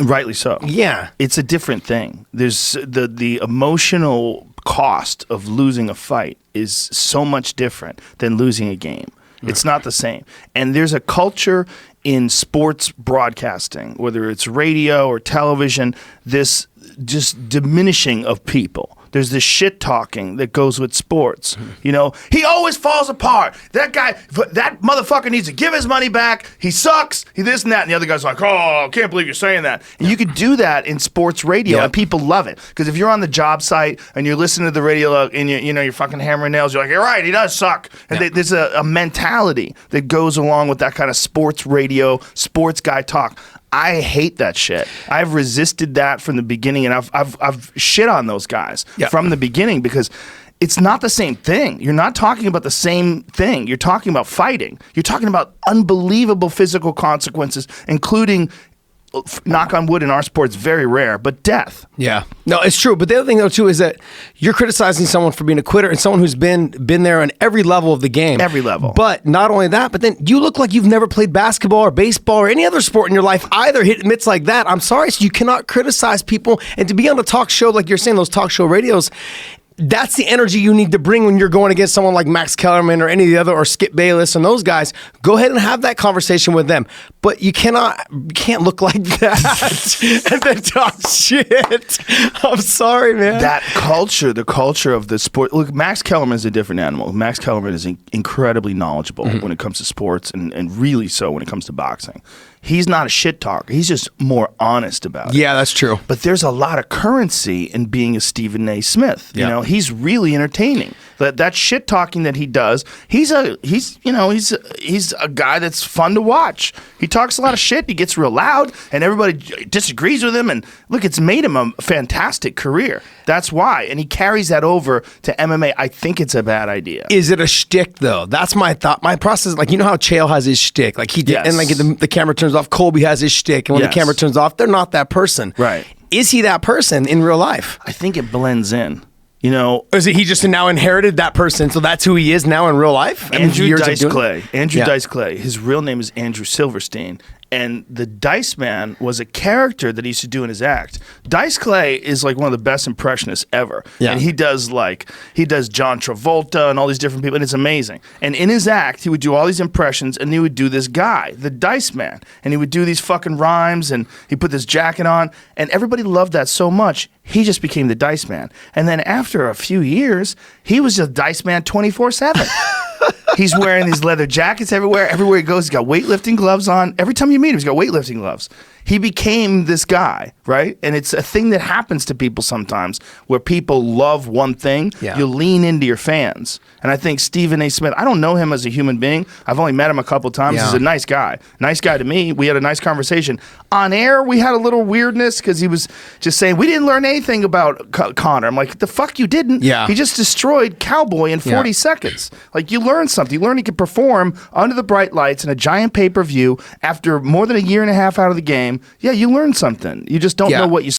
Rightly so. Yeah. It's a different thing. There's the emotional cost of losing a fight is so much different than losing a game. It's not the same. And there's a culture in sports broadcasting, whether it's radio or television, this just diminishing of people. There's this shit talking that goes with sports. You know, he always falls apart. That guy, that motherfucker needs to give his money back. He sucks. He this and that. And the other guy's like, oh, I can't believe you're saying that. And you could do that in sports radio, and people love it. Because if you're on the job site and you're listening to the radio and you're fucking hammering nails, you're like, you're right, he does suck. And there's a mentality that goes along with that kind of sports radio, sports guy talk. I hate that shit. I've resisted that from the beginning, and I've shit on those guys from the beginning because it's not the same thing. You're not talking about the same thing. You're talking about fighting. You're talking about unbelievable physical consequences, including, knock on wood, in our sport, it's very rare, but death. Yeah. No, it's true. But the other thing, though, too, is that you're criticizing someone for being a quitter and someone who's been there on every level of the game. Every level. But not only that, but then you look like you've never played basketball or baseball or any other sport in your life either. Hit mitts like that. I'm sorry. So you cannot criticize people. And to be on a talk show, like you're saying, those talk show radios, that's the energy you need to bring when you're going against someone like Max Kellerman or any of the other, or Skip Bayless and those guys. Go ahead and have that conversation with them. But you can't look like that and then talk shit. I'm sorry, man. That culture, the culture of the sport. Look, Max Kellerman is a different animal. Max Kellerman is incredibly knowledgeable when it comes to sports, and really so when it comes to boxing. He's not a shit talker. He's just more honest about it. Yeah, that's true. But there's a lot of currency in being a Stephen A. Smith. You know, he's really entertaining. That shit talking that he does, he's a guy that's fun to watch. He talks a lot of shit. He gets real loud, and everybody disagrees with him. And look, it's made him a fantastic career. That's why. And he carries that over to MMA. I think it's a bad idea. Is it a shtick, though? That's my thought. My process, like, you know how Chael has his shtick? Like, he did, and like the camera turns off. Colby has his shtick, and when the camera turns off, they're not that person. Right. Is he that person in real life? I think it blends in. You know, or is it he just now inherited that person, so that's who he is now in real life? Andrew Dice Clay. Andrew Dice Clay. His real name is Andrew Silverstein. And the Dice Man was a character that he used to do in his act. Dice Clay is like one of the best impressionists ever. Yeah. And he does John Travolta and all these different people, and it's amazing. And in his act, he would do all these impressions, and he would do this guy, the Dice Man. And he would do these fucking rhymes, and he put this jacket on, and everybody loved that so much, he just became the Dice Man. And then after a few years, he was just Dice Man 24/7. He's wearing these leather jackets everywhere. Everywhere he goes, he's got weightlifting gloves on. Every time you meet him, he's got weightlifting gloves. He became this guy, right? And it's a thing that happens to people sometimes where people love one thing. You lean into your fans. And I think Stephen A. Smith, I don't know him as a human being. I've only met him a couple times. He's a nice guy. Nice guy to me. We had a nice conversation. On air, we had a little weirdness because he was just saying, we didn't learn anything about Conor. I'm like, the fuck you didn't? He just destroyed Cowboy in 40 seconds. Like, you learned something. You learned he could perform under the bright lights in a giant pay-per-view after more than a year and a half out of the game. Yeah, you learned something. You just don't know what you